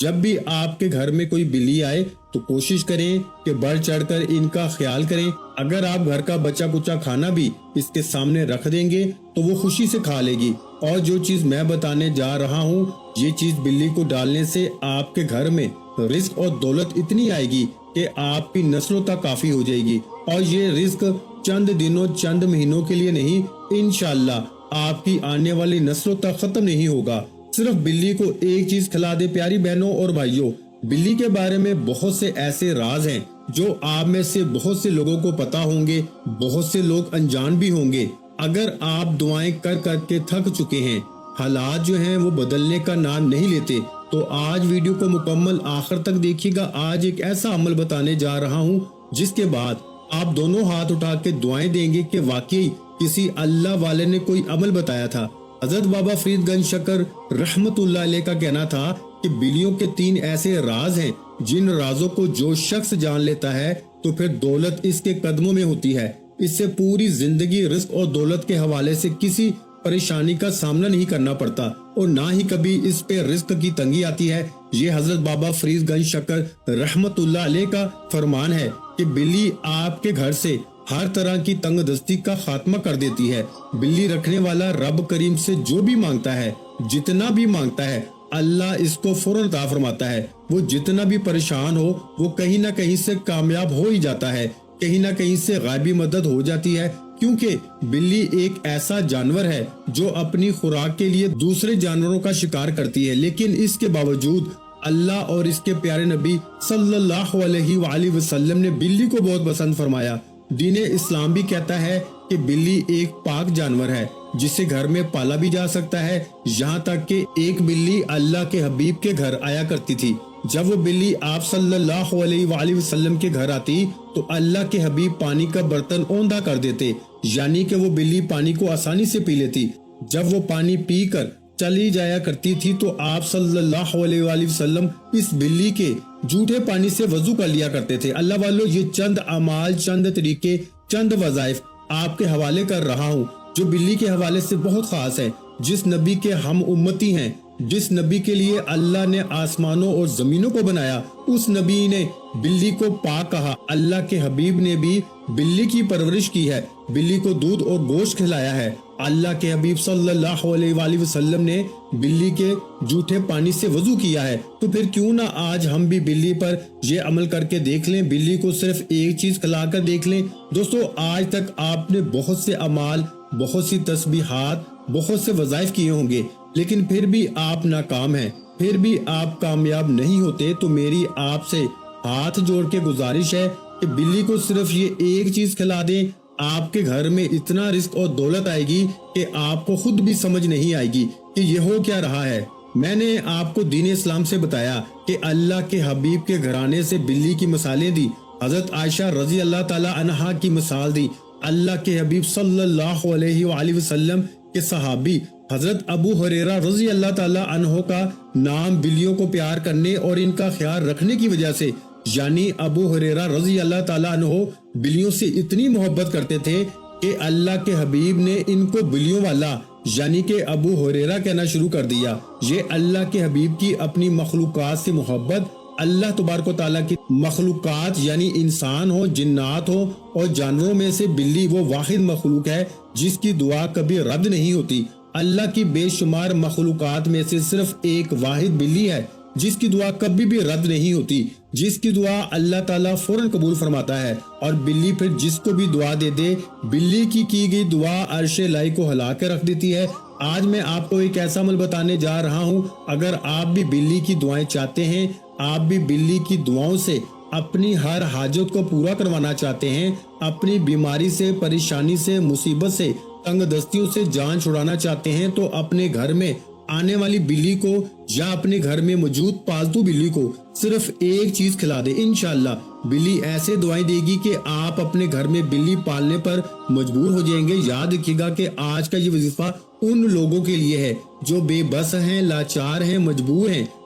جب بھی آپ کے گھر میں کوئی بلی آئے تو کوشش کریں کہ بڑھ چڑھ کر ان کا خیال کریں۔ اگر آپ گھر کا بچا کچا کھانا بھی اس کے سامنے رکھ دیں گے تو وہ خوشی سے کھا لے گی۔ اور جو چیز میں بتانے جا رہا ہوں، یہ چیز بلی کو ڈالنے سے آپ کے گھر میں رزق اور دولت اتنی آئے گی کہ آپ کی نسلوں تک کافی ہو جائے گی۔ اور یہ رزق چند دنوں چند مہینوں کے لیے نہیں، انشاءاللہ آپ کی آنے والی نسلوں تک ختم نہیں ہوگا۔ صرف بلی کو ایک چیز کھلا دے۔ پیاری بہنوں اور بھائیوں، بلی کے بارے میں بہت سے ایسے راز ہیں جو آپ میں سے بہت سے لوگوں کو پتا ہوں گے، بہت سے لوگ انجان بھی ہوں گے۔ اگر آپ دعائیں کر کر کے تھک چکے ہیں، حالات جو ہیں وہ بدلنے کا نام نہیں لیتے، تو آج ویڈیو کو مکمل آخر تک دیکھیے گا۔ آج ایک ایسا عمل بتانے جا رہا ہوں جس کے بعد آپ دونوں ہاتھ اٹھا کے دعائیں دیں گے کہ واقعی کسی اللہ والے نے کوئی عمل بتایا تھا۔ حضرت بابا فرید گنج شکر رحمت اللہ علیہ کا کہنا تھا کہ بلیوں کے 3 ایسے راز ہیں جن رازوں کو جو شخص جان لیتا ہے تو پھر دولت اس کے قدموں میں ہوتی ہے۔ اس سے پوری زندگی رزق اور دولت کے حوالے سے کسی پریشانی کا سامنا نہیں کرنا پڑتا اور نہ ہی کبھی اس پہ رزق کی تنگی آتی ہے۔ یہ حضرت بابا فرید گنج شکر رحمت اللہ علیہ کا فرمان ہے کہ بلی آپ کے گھر سے ہر طرح کی تنگ دستی کا خاتمہ کر دیتی ہے۔ بلی رکھنے والا رب کریم سے جو بھی مانگتا ہے، جتنا بھی مانگتا ہے، اللہ اس کو فوراً عطا فرماتا ہے۔ وہ جتنا بھی پریشان ہو وہ کہیں نہ کہیں سے کامیاب ہو ہی جاتا ہے، کہیں نہ کہیں سے غیبی مدد ہو جاتی ہے، کیونکہ بلی ایک ایسا جانور ہے جو اپنی خوراک کے لیے دوسرے جانوروں کا شکار کرتی ہے، لیکن اس کے باوجود اللہ اور اس کے پیارے نبی صلی اللہ علیہ وآلہ وسلم نے بلی کو بہت پسند فرمایا۔ دین اسلام بھی کہتا ہے کہ بلی ایک پاک جانور ہے جسے گھر میں پالا بھی جا سکتا ہے، یہاں تک کہ ایک بلی اللہ کے حبیب کے گھر آیا کرتی تھی۔ جب وہ بلی آپ صلی اللہ علیہ وآلہ وسلم کے گھر آتی تو اللہ کے حبیب پانی کا برتن اوندا کر دیتے، یعنی کہ وہ بلی پانی کو آسانی سے پی لیتی۔ جب وہ پانی پی کر چلی جایا کرتی تھی تو آپ صلی اللہ علیہ وآلہ وسلم اس بلی کے جھوٹے پانی سے وضو کر لیا کرتے تھے۔ اللہ والو، یہ چند اعمال، چند طریقے، چند وظائف آپ کے حوالے کر رہا ہوں جو بلی کے حوالے سے بہت خاص ہے۔ جس نبی کے ہم امتی ہیں، جس نبی کے لیے اللہ نے آسمانوں اور زمینوں کو بنایا، اس نبی نے بلی کو پاک کہا۔ اللہ کے حبیب نے بھی بلی کی پرورش کی ہے، بلی کو دودھ اور گوشت کھلایا ہے۔ اللہ کے حبیب صلی اللہ علیہ وآلہ وسلم نے بلی کے جھوٹے پانی سے وضو کیا ہے، تو پھر کیوں نہ آج ہم بھی بلی پر یہ عمل کر کے دیکھ لیں، بلی کو صرف ایک چیز کھلا کر دیکھ لیں۔ دوستو، آج تک آپ نے بہت سے اعمال، بہت سی تسبیحات، بہت سے وظائف کیے ہوں گے، لیکن پھر بھی آپ ناکام ہیں، پھر بھی آپ کامیاب نہیں ہوتے، تو میری آپ سے ہاتھ جوڑ کے گزارش ہے کہ بلی کو صرف یہ ایک چیز کھلا دیں، آپ کے گھر میں اتنا رزق اور دولت آئے گی کہ آپ کو خود بھی سمجھ نہیں آئے گی کہ یہ ہو کیا رہا ہے۔ میں نے آپ کو دین اسلام سے بتایا کہ اللہ کے حبیب کے گھرانے سے بلی کی مثالیں دی، حضرت عائشہ رضی اللہ تعالی عنہا کی مثال دی، اللہ کے حبیب صلی اللہ علیہ وآلہ وسلم کے صحابی حضرت ابو ہریرہ رضی اللہ تعالی عنہ کا نام بلیوں کو پیار کرنے اور ان کا خیال رکھنے کی وجہ سے، یعنی ابو ہریرہ رضی اللہ تعالی عنہ بلیوں سے اتنی محبت کرتے تھے کہ اللہ کے حبیب نے ان کو بلیوں والا یعنی کہ ابو ہریرہ کہنا شروع کر دیا۔ یہ اللہ کے حبیب کی اپنی مخلوقات سے محبت، اللہ تبارک و تعالیٰ کی مخلوقات یعنی انسان ہو، جنات ہو اور جانوروں میں سے بلی وہ واحد مخلوق ہے جس کی دعا کبھی رد نہیں ہوتی۔ اللہ کی بے شمار مخلوقات میں سے صرف ایک واحد بلی ہے جس کی دعا کبھی بھی رد نہیں ہوتی، جس کی دعا اللہ تعالیٰ فوراً قبول فرماتا ہے، اور بلی پھر جس کو بھی دعا دے دے، بلی کی گئی دعا عرش الہی کو ہلا کے رکھ دیتی ہے۔ آج میں آپ کو ایک ایسا عمل بتانے جا رہا ہوں، اگر آپ بھی بلی کی دعائیں چاہتے ہیں، آپ بھی بلی کی دعاؤں سے اپنی ہر حاجت کو پورا کروانا چاہتے ہیں، اپنی بیماری سے، پریشانی سے، مصیبت سے، تنگ دستیوں سے جان چھڑانا چاہتے ہیں، تو اپنے گھر میں آنے والی بلی کو یا اپنے گھر میں موجود پالتو بلی کو صرف ایک چیز کھلا دے، انشاءاللہ بلی ایسے دعائیں دے گی کہ آپ اپنے گھر میں بلی پالنے پر مجبور ہو جائیں گے۔ یاد رکھیے گا کہ آج کا یہ وظیفہ ان لوگوں کے لیے ہے جو بے بس ہیں، لاچار ہیں، مجبور ہیں،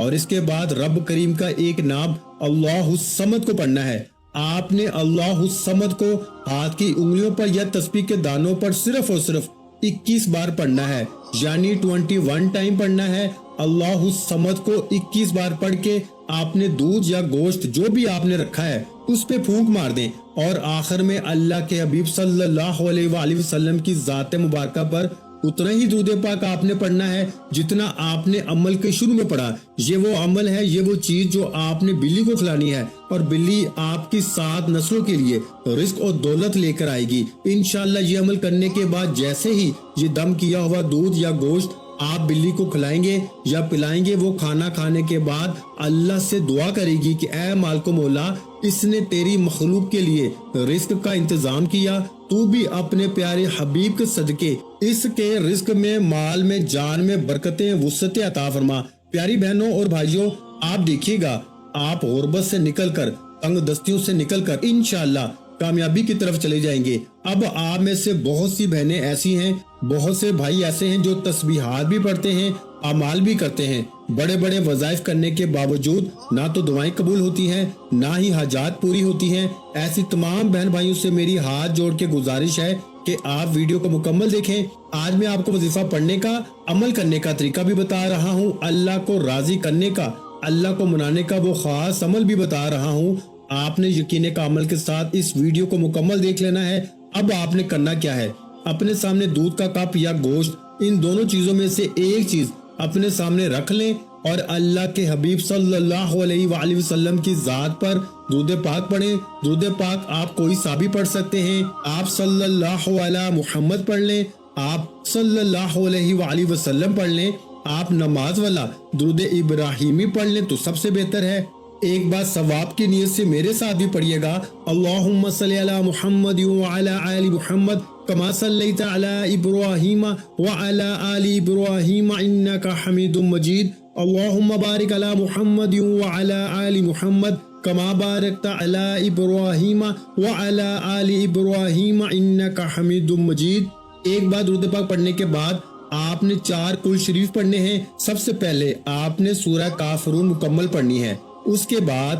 اور اس کے بعد رب کریم کا ایک نام اللہ الصمد کو پڑھنا ہے۔ آپ نے اللہ الصمد کو ہاتھ کی انگلیوں پر یا تسبیح کے دانوں پر صرف اور صرف 21 بار پڑھنا ہے، یعنی 21 ٹائم پڑھنا ہے۔ اللہ الصمد کو 21 بار پڑھ کے آپ نے دودھ یا گوشت جو بھی آپ نے رکھا ہے اس پہ پھونک مار دیں، اور آخر میں اللہ کے حبیب صلی اللہ علیہ وآلہ وسلم کی ذات مبارکہ پر اتنا ہی درود پاک آپ نے پڑھنا ہے جتنا آپ نے عمل کے شروع میں پڑھا۔ یہ وہ عمل ہے، یہ وہ چیز جو آپ نے بلی کو کھلانی ہے، اور بلی آپ کی 7 نسلوں کے لیے رزق اور دولت لے کر آئے گی انشاءاللہ۔ یہ عمل کرنے کے بعد جیسے ہی یہ دم کیا ہوا دودھ یا گوشت آپ بلی کو کھلائیں گے یا پلائیں گے، وہ کھانا کھانے کے بعد اللہ سے دعا کرے گی کہ اے مالک مولا، اس نے تیری مخلوق کے لیے رزق کا انتظام کیا، تو بھی اپنے پیارے حبیب کے صدقے اس کے رزق میں، مال میں، جان میں برکتیں، وسعتیں عطا فرما۔ پیاری بہنوں اور بھائیوں، آپ دیکھیے گا آپ غربت سے نکل کر، تنگ دستیوں سے نکل کر انشاءاللہ کامیابی کی طرف چلے جائیں گے۔ اب آپ میں سے بہت سی بہنیں ایسی ہیں، بہت سے بھائی ایسے ہیں جو تسبیحات بھی پڑھتے ہیں، اعمال بھی کرتے ہیں، بڑے بڑے وظائف کرنے کے باوجود نہ تو دعائیں قبول ہوتی ہیں، نہ ہی حاجات پوری ہوتی ہیں۔ ایسی تمام بہن بھائیوں سے میری ہاتھ جوڑ کے گزارش ہے کہ آپ ویڈیو کو مکمل دیکھیں۔ آج میں آپ کو وظیفہ پڑھنے کا، عمل کرنے کا طریقہ بھی بتا رہا ہوں، اللہ کو راضی کرنے کا، اللہ کو منانے کا وہ خاص عمل بھی بتا رہا ہوں۔ آپ نے یقین کا عمل کے ساتھ اس ویڈیو کو مکمل دیکھ لینا ہے۔ اب آپ نے کرنا کیا ہے، اپنے سامنے دودھ کا کپ یا گوشت، ان دونوں چیزوں میں سے ایک چیز اپنے سامنے رکھ لیں اور اللہ کے حبیب صلی اللہ علیہ وآلہ وسلم کی ذات پر درود پاک پڑھیں۔ درود پاک آپ کوئی سا بھی پڑھ سکتے ہیں، آپ صلی اللہ علیہ محمد پڑھ لیں، آپ صلی اللہ علیہ وآلہ وسلم پڑھ لیں، آپ نماز والا درود ابراہیمی پڑھ لیں تو سب سے بہتر ہے۔ ایک بات ثواب کی نیت سے میرے ساتھ بھی پڑھیے گا، اللہم صلی علی محمد وعلی آل محمد کما صلیت علی ابراہیم وعلی آل ابراہیم انک حمید مجید، اللہم بارک علی محمد وعلی آل محمد کما بارکت علی ابراہیم وعلی آل ابراہیم انک حمید مجید۔ ایک بار درود پاک پڑھنے کے بعد آپ نے 4 کل شریف پڑھنے ہیں۔ سب سے پہلے آپ نے سورہ کافرون مکمل پڑھنی ہے، اس کے بعد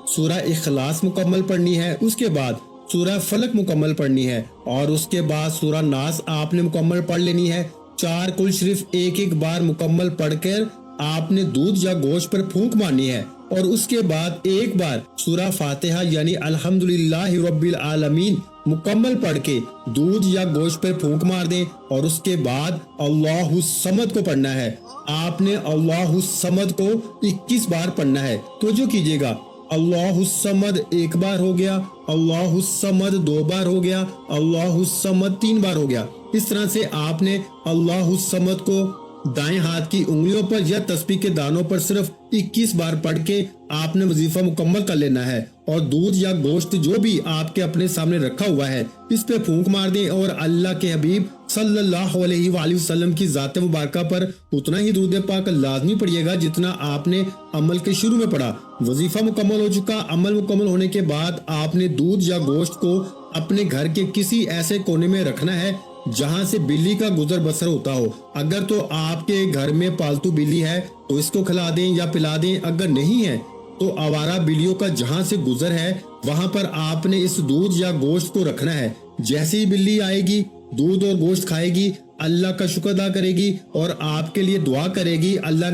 سورہ اخلاص مکمل پڑھنی ہے، اس کے بعد سورہ فلق مکمل پڑھنی ہے، اور اس کے بعد سورہ ناس آپ نے مکمل پڑھ لینی ہے۔ 4 کل شریف ایک بار مکمل پڑھ کر آپ نے دودھ یا گوشت پر پھونک مارنی ہے، اور اس کے بعد ایک بار سورہ فاتحہ یعنی الحمدللہ رب العالمین مکمل پڑھ کے دودھ یا گوشت پر پھونک مار دیں، اور اس کے بعد اللہ الصمد کو پڑھنا ہے۔ آپ نے اللہ الصمد کو 21 بار پڑھنا ہے۔ توجہ کیجیے گا، اللہ الصمد 1 بار ہو گیا، اللہ الصمد 2 بار ہو گیا، اللہ الصمد 3 بار ہو گیا۔ اس طرح سے آپ نے اللہ الصمد کو دائیں ہاتھ کی انگلیوں پر یا تسبیح کے دانوں پر صرف 21 بار پڑھ کے آپ نے وظیفہ مکمل کر لینا ہے، اور دودھ یا گوشت جو بھی آپ کے اپنے سامنے رکھا ہوا ہے اس پہ پھونک مار دیں، اور اللہ کے حبیب صلی اللہ علیہ وآلہ وسلم کی ذات مبارکہ پر اتنا ہی درود پاک لازمی پڑھیے گا جتنا آپ نے عمل کے شروع میں پڑھا۔ وظیفہ مکمل ہو چکا، عمل مکمل ہونے کے بعد آپ نے دودھ یا گوشت کو اپنے گھر کے کسی ایسے کونے میں رکھنا ہے جہاں سے بلی کا گزر بسر ہوتا ہو۔ اگر تو آپ کے گھر میں پالتو بلی ہے تو اس کو کھلا دیں یا پلا دیں، اگر نہیں ہے تو آوارہ بلیوں کا جہاں سے گزر ہے وہاں پر آپ نے اس دودھ یا گوشت کو رکھنا ہے۔ جیسے ہی بلی آئے گی، دودھ اور گوشت کھائے گی، اللہ کا شکر ادا کرے گی اور آپ کے لیے دعا کرے گی۔ اللہ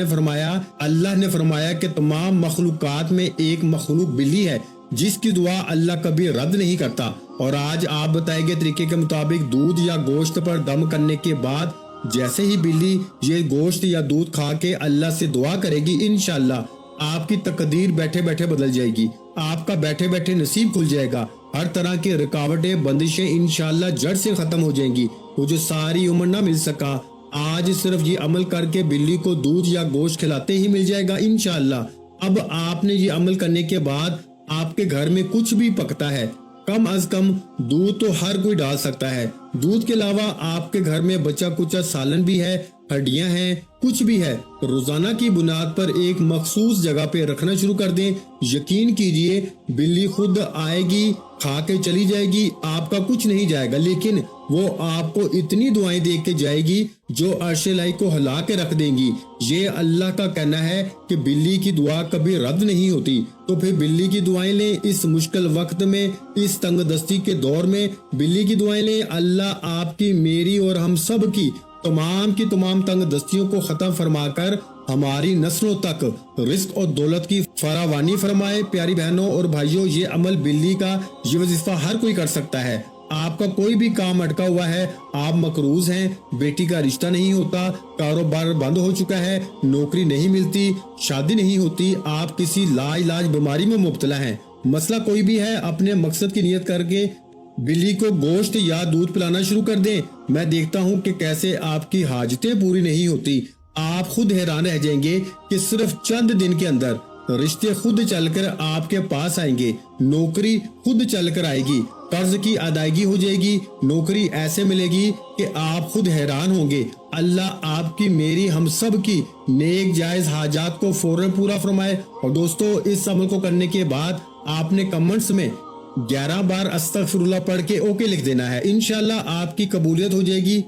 نے فرمایا کہ تمام مخلوقات میں ایک مخلوق بلی ہے جس کی دعا اللہ کبھی رد نہیں کرتا۔ اور آج آپ بتائے گئے طریقے کے مطابق دودھ یا گوشت پر دم کرنے کے بعد جیسے ہی بلی یہ گوشت یا دودھ کھا کے اللہ سے دعا کرے گی، انشاءاللہ آپ کی تقدیر بیٹھے بیٹھے بدل جائے گی، آپ کا بیٹھے بیٹھے نصیب کھل جائے گا، ہر طرح کی رکاوٹیں بندشیں انشاءاللہ جڑ سے ختم ہو جائیں گی۔ وہ جو ساری عمر نہ مل سکا، آج صرف یہ عمل کر کے بلی کو دودھ یا گوشت کھلاتے ہی مل جائے گا انشاءاللہ۔ اب آپ نے یہ عمل کرنے کے بعد آپ کے گھر میں کچھ بھی پکتا ہے، کم از کم دودھ تو ہر کوئی ڈال سکتا ہے، دودھ کے علاوہ آپ کے گھر میں بچا کچا سالن بھی ہے، ہڈیاں ہیں، کچھ بھی ہے، روزانہ کی بنیاد پر ایک مخصوص جگہ پہ رکھنا شروع کر دیں۔ یقین کیجئے بلی خود آئے گی، کھا کے چلی جائے گی، آپ کا کچھ نہیں جائے گا، لیکن وہ آپ کو اتنی دعائیں دے کے جائے گی جو عرش الہی کو ہلا کے رکھ دیں گی۔ یہ اللہ کا کہنا ہے کہ بلی کی دعا کبھی رد نہیں ہوتی، تو پھر بلی کی دعائیں لیں اس مشکل وقت میں، اس تنگ دستی کے دور میں بلی کی دعائیں لیں۔ اللہ آپ کی، میری اور ہم سب کی تمام تنگ دستیوں کو ختم فرما کر ہماری نسلوں تک رزق اور دولت کی فراوانی فرمائے۔ پیاری بہنوں اور بھائیوں، یہ عمل بلی کا یہ وظیفہ ہر کوئی کر سکتا ہے۔ آپ کا کوئی بھی کام اٹکا ہوا ہے، آپ مقروض ہیں، بیٹی کا رشتہ نہیں ہوتا، کاروبار بند ہو چکا ہے، نوکری نہیں ملتی، شادی نہیں ہوتی، آپ کسی لا علاج بیماری میں مبتلا ہیں، مسئلہ کوئی بھی ہے، اپنے مقصد کی نیت کر کے بلی کو گوشت یا دودھ پلانا شروع کر دیں۔ میں دیکھتا ہوں کہ کیسے آپ کی حاجتیں پوری نہیں ہوتی۔ آپ خود حیران رہ جائیں گے کہ صرف چند دن کے اندر رشتے خود چل کر آپ کے پاس آئیں گے، نوکری خود چل کر آئے گی، قرض کی ادائیگی ہو جائے گی، نوکری ایسے ملے گی کہ آپ خود حیران ہوں گے۔ اللہ آپ کی، میری، ہم سب کی نیک جائز حاجات کو فوراً پورا فرمائے۔ اور دوستو، اس عمل کو کرنے کے بعد آپ نے کمنٹس میں 11 بار استغفر اللہ پڑھ کے اوکے لکھ دینا ہے، انشاءاللہ آپ کی قبولیت ہو جائے گی۔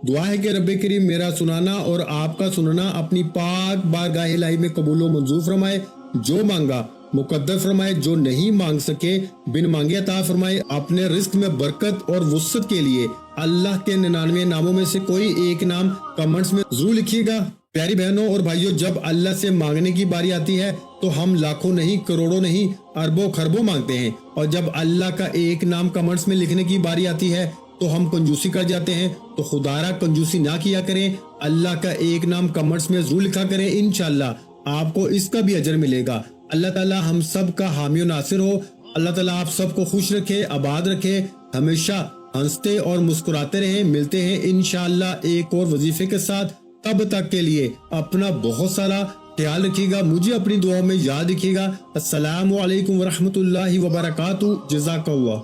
دعا ہے کہ رب کریم میرا سنانا اور آپ کا سننا اپنی پاک بارگاہ الہی میں قبول و منظور فرمائے، جو مانگا مقدر فرمائے، جو نہیں مانگ سکے بن مانگے عطا فرمائے۔ اپنے رزق میں برکت اور وسعت کے لیے اللہ کے 99 ناموں میں سے کوئی ایک نام کمنٹس میں ضرور لکھیے گا۔ پیاری بہنوں اور بھائیوں، جب اللہ سے مانگنے کی باری آتی ہے تو ہم لاکھوں نہیں، کروڑوں نہیں، اربوں خربوں مانگتے ہیں، اور جب اللہ کا ایک نام کمنٹس میں لکھنے کی باری آتی ہے تو ہم کنجوسی کر جاتے ہیں۔ تو خدا را کنجوسی نہ کیا کریں، اللہ کا ایک نام کمنٹس میں ضرور لکھا کریں، انشاءاللہ آپ کو اس کا بھی اجر ملے گا۔ اللہ تعالی ہم سب کا حامی و ناصر ہو۔ اللہ تعالی آپ سب کو خوش رکھے، آباد رکھے، ہمیشہ ہنستے اور مسکراتے رہیں۔ ملتے ہیں انشاءاللہ ایک اور وظیفے کے ساتھ، تب تک کے لیے اپنا بہت سارا خیال رکھیے گا، مجھے اپنی دعاؤں میں یاد رکھیے گا۔ السلام علیکم ورحمۃ اللہ وبرکاتہ۔ جزاک اللہ۔